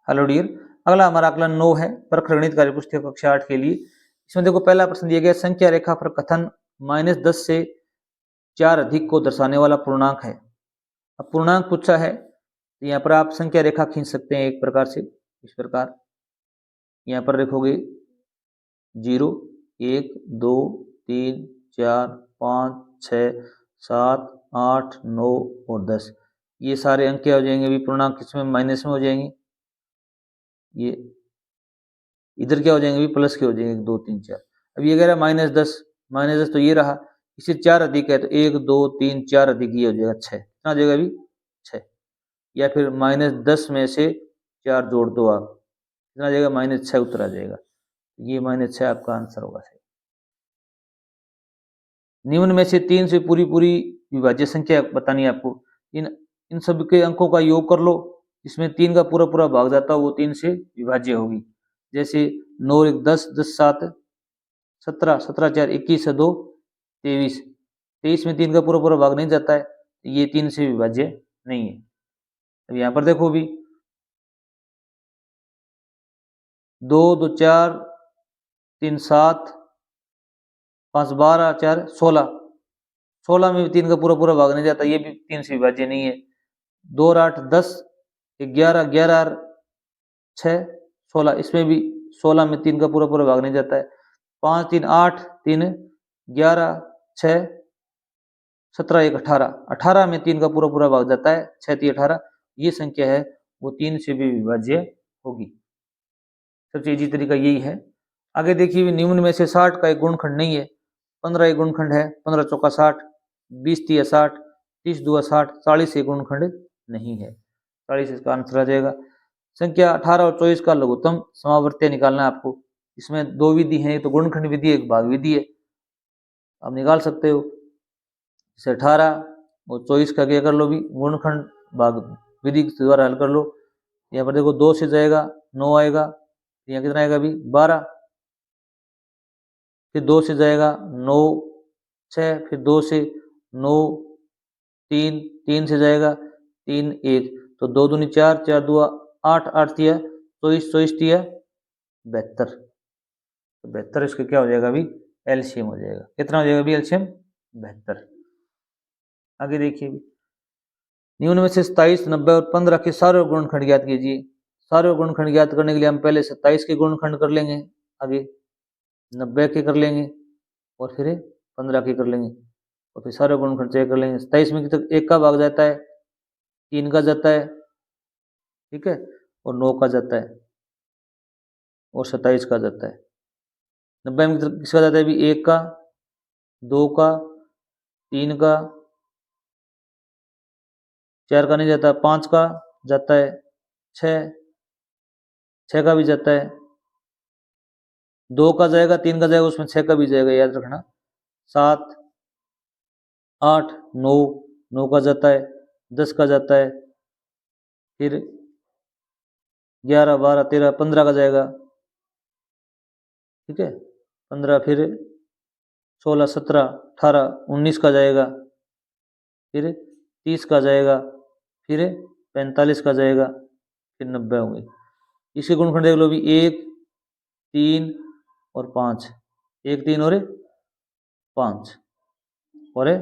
Hello dear, अगला हमारा आकलन 9 है, परख गणित कार्य पुस्तक कक्षा 8 के लिए। इसमें देखो पहला प्रश्न दिया गया, संख्या रेखा पर कथन -10 से 4 अधिक को दर्शाने वाला पूर्णांक है। अब पूर्णांक पूछा है तो यहाँ पर आप संख्या रेखा खींच सकते हैं एक प्रकार से, इस प्रकार यहाँ पर देखोगे 0, 1, 2, 3, 4, 5, 6, 7, 8, 9 और 10, ये सारे अंक क्या हो जाएंगे अभी पूर्णांक, किसमें माइनस में हो जाएंगे, ये इधर क्या हो जाएंगे अभी प्लस के हो जाएंगे, 2, 3, 4। अब ये कह रहा है -10 तो ये रहा, इससे 4 अधिक है तो 1, 2, 3, 4 अधिक ये हो जाएगा 6, कितना हो जाएगा अभी 6। या फिर -10 में से 4 जोड़ दो आप, कितना आ जाएगा -6 उत्तर आ जाएगा, ये -6 आपका आंसर होगा सही। निम्न में से 3 से पूरी विभाज्य संख्या बतानी है आपको, इन सब के अंकों का योग कर लो, इसमें 3 का पूरा भाग जाता है वो 3 से विभाज्य होगी। जैसे 9 1 10, 10 7 17, 17 4 21 2 23, 23 में 3 का पूरा भाग नहीं जाता है, ये 3 से विभाज्य नहीं है। अब यहाँ पर देखो भी 2 2 4 3 7 5 12 4 16, 16 में भी 3 का पूरा भाग नहीं जाता, ये भी 3 से विभाज्य नहीं है। 2 और 8 10, 11 11 और 6 16, इसमें भी 16 में 3 का पूरा भाग नहीं जाता है। 5 3 8 3 11 6 17 1 18, 18 में 3 का पूरा भाग जाता है, 6 3 18, ये संख्या है वो 3 से भी विभाज्य होगी। सबसे इजी तरीका यही है। आगे देखिए, निम्न में से 60 का एक गुणनखंड नहीं है। 15 एक गुणनखंड है, 15 चौका 60, 20 3 60, 30 2 60, 40 एक गुणनखंड नहीं है, 40 इसका आंसर आ जाएगा। संख्या 18 और 24 का लघुत्तम समावर्त्य निकालना है आपको। इसमें दो विधि है, एक तो गुणनखंड विधि, एक भाग विधि है। आप निकाल सकते हो, जैसे 18 और 24 का क्या कर लो भी, गुणनखंड भाग विधि के द्वारा हल कर लो। यहाँ पर देखो 2 से जाएगा 9 आएगा, यहाँ कितना आएगा अभी 12, फिर 2 से जाएगा 9 6, फिर 2 से 9 3, 3 से जाएगा 3 1, तो 2 दूनी 4, 4 2 8, 8 तिया 24, 24 तिया 72, तो 72 इसका क्या हो जाएगा अभी एलसीएम हो जाएगा। कितना हो जाएगा अभी एलसीएम 72। आगे देखिए, निम्न में से 27 90 और 15 के सारे गुणनखंड ज्ञात कीजिए। सारे गुणनखंड ज्ञात करने के लिए हम पहले 27 के गुणनखंड कर लेंगे, आगे 90 के कर लेंगे और फिर 15 के कर लेंगे, और फिर सारे गुणनखंड चेक कर लेंगे। 27 में तक 1 का भाग जाता है, 3 का जाता है, ठीक है, और 9 का जाता है, और 27 का जाता है। 90 में किसका जाता है अभी 1 का, 2 का, 3 का, 4 का नहीं जाता, 5 का जाता है, 6 का भी जाता है, 2 का जाएगा, 3 का जाएगा, उसमें 6 का भी जाएगा, याद रखना। 7 8 9, 9 का जाता है, 10 का जाता है, फिर 11 12 13 15 का जाएगा, ठीक है, 15, फिर 16 17 18 19 का जाएगा, फिर 30 का जाएगा, फिर 45 का जाएगा, फिर 90 होंगे। इसके गुणनखंड देख लो भी 1 3 और 5, 1 3 और 5 और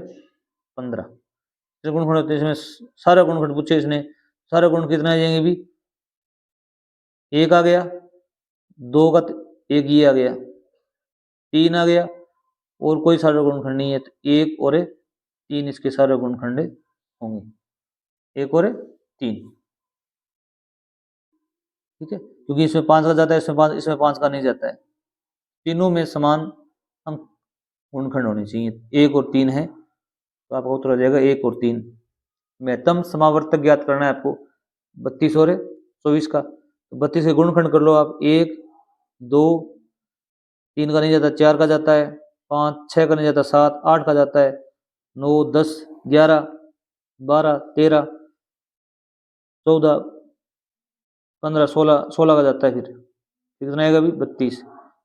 15, गुणनखंड होते हैं। इसमें सारा गुणनखंड पूछे इसने, सारा गुण कितना आ जाएंगे भी, 1 आ गया, 2 का 1 ये आ गया, 3 आ गया, और कोई सारा गुणनखंड नहीं है, तो 1 और 3 इसके सारे गुणनखंड होंगे, 1 और 3, ठीक है, क्योंकि इसमें 5 का जाता है, इसमें 5 का नहीं जाता है। तीनों में समान अंक गुणनखंड होने चाहिए, 1 और 3 है, तो आपका उत्तर हो जाएगा 1 और 3। महत्तम समावर्तक ज्ञात करना है आपको, 32 और 24 का, तो 32 के गुणनखंड कर लो आप, 1 2 3 का नहीं जाता, 4 का जाता है, 5 6 का नहीं जाता, 7 8 का जाता है, 9 10 11 12 13 14 15 16 का जाता है, फिर कितना आएगा अभी 32।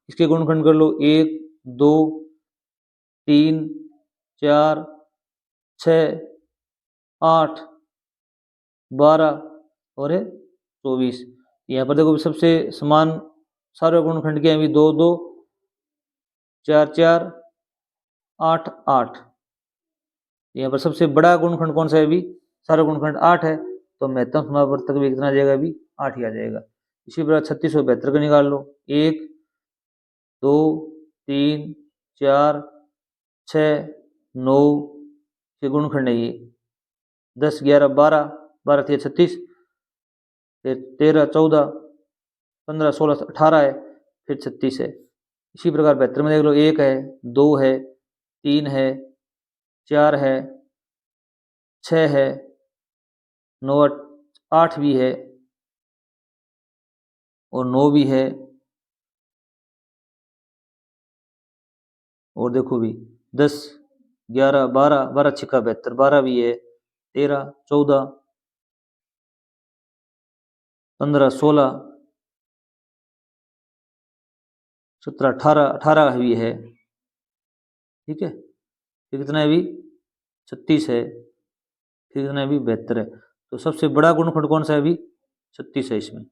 इसके गुणनखंड कर लो, 1 2 3 4 6 8 12 और 24, यहाँ पर देखो सबसे समान सारे गुणनखंड के हैं भी 2 2 4 4 8 8। यहाँ पर सबसे बड़ा गुणनखंड कौन सा है अभी? सारा गुणनखंड 8 है, तो महत्तम समापवर्तक भी कितना आ जाएगा अभी? 8 ही आ जाएगा। इसी प्रकार 3672 का निकाल लो। 1 2 3 4 6 9 के गुणनखंड है ये। 10 11 12 12 थे 36, फिर 13 14 15 16 18 है, फिर 36 है। इसी प्रकार 72 में देख लो 1 है 2 है 3 है 4 है 6 है 9 8 भी है और 9 भी है, और देखो भी 10 11 12 12 छिक्का 72 12 भी है, 13 14 15 16 17 18 18 भी है, ठीक है। फिर कितना है अभी? 36 है, फिर कितना है अभी? 72 है। तो सबसे बड़ा गुणनखंड कौन सा है अभी? 36 है इसमें।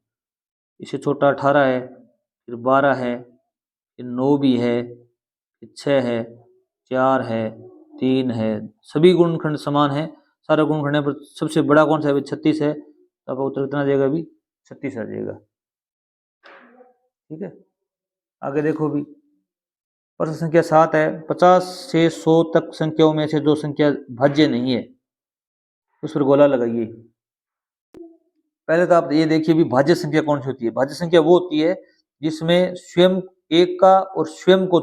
इससे छोटा 18 है, फिर 12 है, फिर 9 भी है, फिर 6 है, 4 है, 3 है, सभी गुणनखंड समान है, सारा गुणनखंड है, पर सबसे बड़ा कौन सा है? 36 है। तो आपका उत्तर कितना आ जाएगा अभी? 36 आ जाएगा, ठीक है। आगे देखो भी प्रश्न संख्या 7 है, 50 से 100 तक संख्याओं में से जो संख्या भाज्य नहीं है उस पर गोला लगाइए। पहले तो आप ये देखिए भी भाज्य संख्या कौन सी होती है। भाज्य संख्या वो होती है जिसमें स्वयं एक का और स्वयं को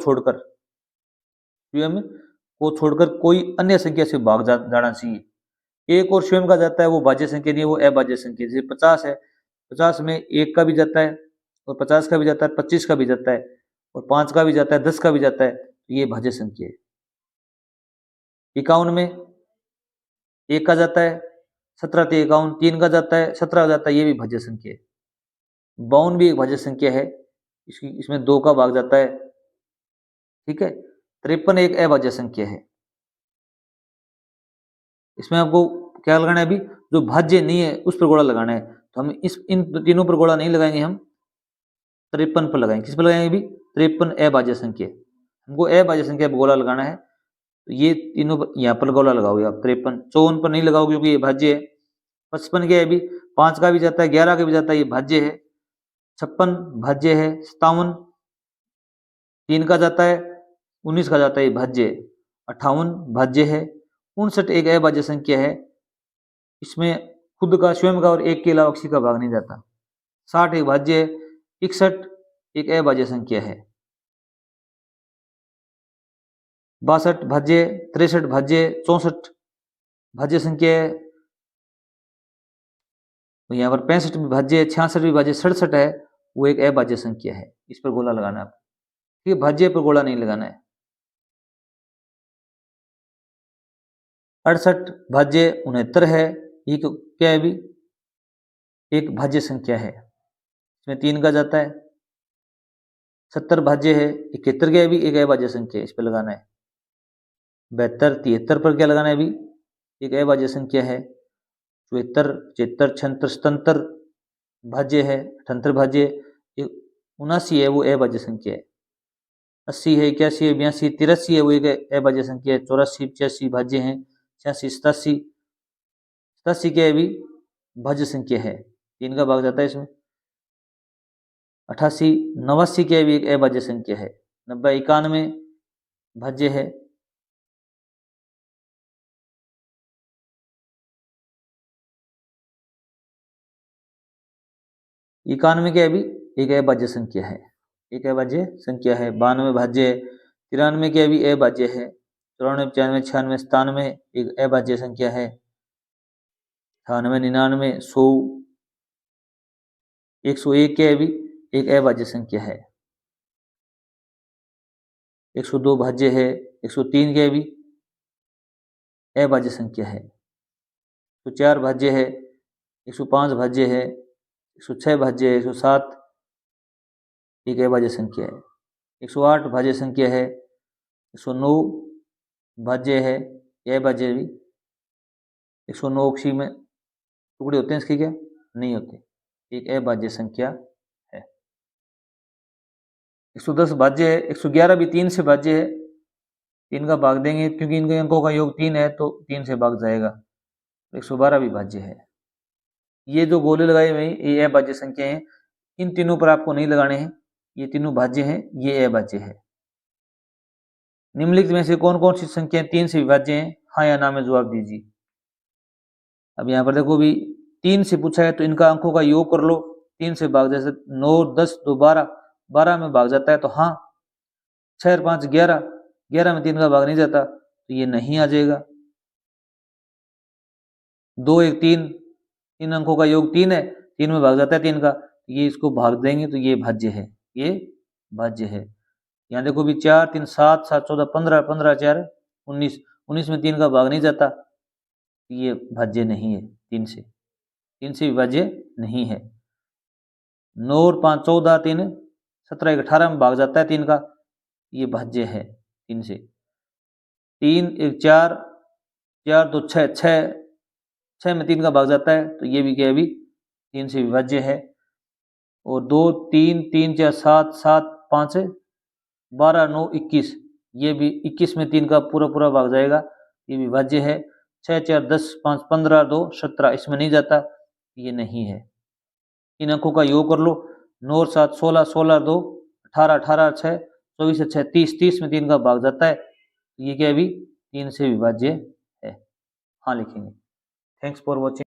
छोड़कर कोई अन्य संख्या से भाग जाना चाहिए। एक और स्वयं का जाता है वो भाज्य संख्या नहीं है, वो अभाज्य संख्या। जैसे 50 है, 50 में एक का भी जाता है और 50 का भी जाता है, 25 का भी जाता है और 5 का भी जाता है, 10 का भी जाता है, तो ये भाज्य संख्या है। 51 में एक का जाता है, 17 ते 51, 3 का जाता है, 17 का जाता है, ये भी भाज्य संख्या है। 52 भी एक भाज्य संख्या है, इसमें 2 का भाग जाता है, ठीक है। 53 एक अभाज्य संख्या है। इसमें आपको क्या लगाना है अभी? जो भाज्य नहीं है उस पर गोला लगाना है। तो हम इन तीनों पर गोला नहीं लगाएंगे, हम 53 पर लगाएंगे। किस पर लगाएंगे अभी? 53 अभाज्य संख्या। हमको अभाज्य संख्या पर गोला लगाना है, तो ये तीनों पर यहाँ पर गोला लगाओगे आप। 53 54 पर नहीं लगाओगे क्योंकि ये भाज्य है। 55 क्या है अभी? 5 का भी जाता है, 11 का भी जाता है, ये भाज्य है। 56 भाज्य है। 57 3 का जाता है, 19 का जाता है, ये भाज्य है। 58 भाज्य है। 59 एक अभाज्य संख्या है, इसमें खुद का स्वयं का और एक के अलावा किसी का भाग नहीं जाता। 60 एक भाज्य है। 61 एक अभाज्य संख्या है। 62 भाज्य, 63 भाज्य, 64 भाज्य संख्या है। तो यहाँ पर 65 भी भाज्य है, 66 भी भाज्य, 67 है वो एक अभाज्य संख्या है। इस पर गोला लगाना है, ठीक है। भाज्य पर गोला नहीं लगाना है। 68 भाज्य 69 है, ये क्या है अभी? एक भाज्य संख्या है, इसमें 3 का जाता है। 70 भाज्य है। 71 क्या है अभी? एक अभाज्य संख्या है, इस पर लगाना है। 72 73 पर क्या लगाना है अभी? एक अभाज्य संख्या है। 74 75 76 77 भाज्य है। 78 भाज्य। 79 है वो अभाज्य संख्या है। 80 है, 81 है, 82 83 है वो एक अभाज्य संख्या है। 84 85 भाज्य हैं। 86 87 87 क्या है अभी? भाज्य संख्या है, 3 का भाग जाता है इसमें। 88 89 क्या है अभी? एक अभाज्य संख्या है। 90 91 भाज्य है। 91 क्या है अभी? एक अभाज्य संख्या है, एक अभाज्य संख्या है। 92 भाज्य है। 93 क्या भी अभाज्य है। 94 95 96 97 एक अभाज्य संख्या है। 98 99 100 101 क्या है भी? एक अभाज्य संख्या है। 102 भाज्य है। 103 क्या है भी? अभाज्य संख्या है। 104 भाज्य है। 105 भाज्य है। 106 भाज्य है। 107 एक अभाज्य संख्या है। 108 भाज्य संख्या है। 109 भाज्य है, यह भाज्य भी। 109 में टुकड़े होते हैं इसके क्या? नहीं होते। एक अभाज्य संख्या है। 110 भाज्य है, 111 भी 3 से भाज्य है। 3 का भाग देंगे क्योंकि इनके अंकों का योग 3 है तो 3 से भाग जाएगा। 112 भी भाज्य है। ये जो गोले लगाए हुए हैं ये अभाज्य संख्या है। इन तीनों पर आपको नहीं लगाने हैं, ये तीनों भाज्य हैं, ये अभाज्य है। निम्नलिखित में से कौन कौन सी संख्याएं 3 से विभाज्य हैं? हाँ या ना में जवाब दीजिए। अब यहाँ पर देखो भी 3 से पूछा है तो इनका अंकों का योग कर लो। 3 से भाग जैसे 9 10 2 12, 12 में भाग जाता है तो हाँ। 6 और 5 11, 11 में 3 का भाग नहीं जाता तो ये नहीं आ जाएगा। 2 1 3, इन अंकों का योग 3 है, 3 में भाग जाता है 3 का, ये इसको भाग देंगे तो ये भाज्य है, ये भाज्य है। यहाँ देखो भी 4 3 7 7 14 15, 15 4 19, 19 में 3 का भाग नहीं जाता, ये भाज्य नहीं है। 3 से विभाज्य नहीं है। 9 और 5 14, 3 17 1 18 में भाग जाता है 3 का, ये भाज्य है 3 से। 3 1 4, 4 2 6, 6 में 3 का भाग जाता है तो ये भी क्या है, भी 3 से विभाज्य है। और 2 3 3 4 7 7 5 12 9 21, ये भी 21 में 3 का पूरा पूरा भाग जाएगा, ये विभाज्य है। 6 4 10 5 15 2 17, इसमें नहीं जाता, ये नहीं है। इन अंकों का योग कर लो। 9 और 7 16, 16 2 18, 18 6 24 6 30, 30 में 3 का भाग जाता है, ये क्या है, भी 3 से विभाज्य है। हाँ लिखेंगे। Thanks for watching.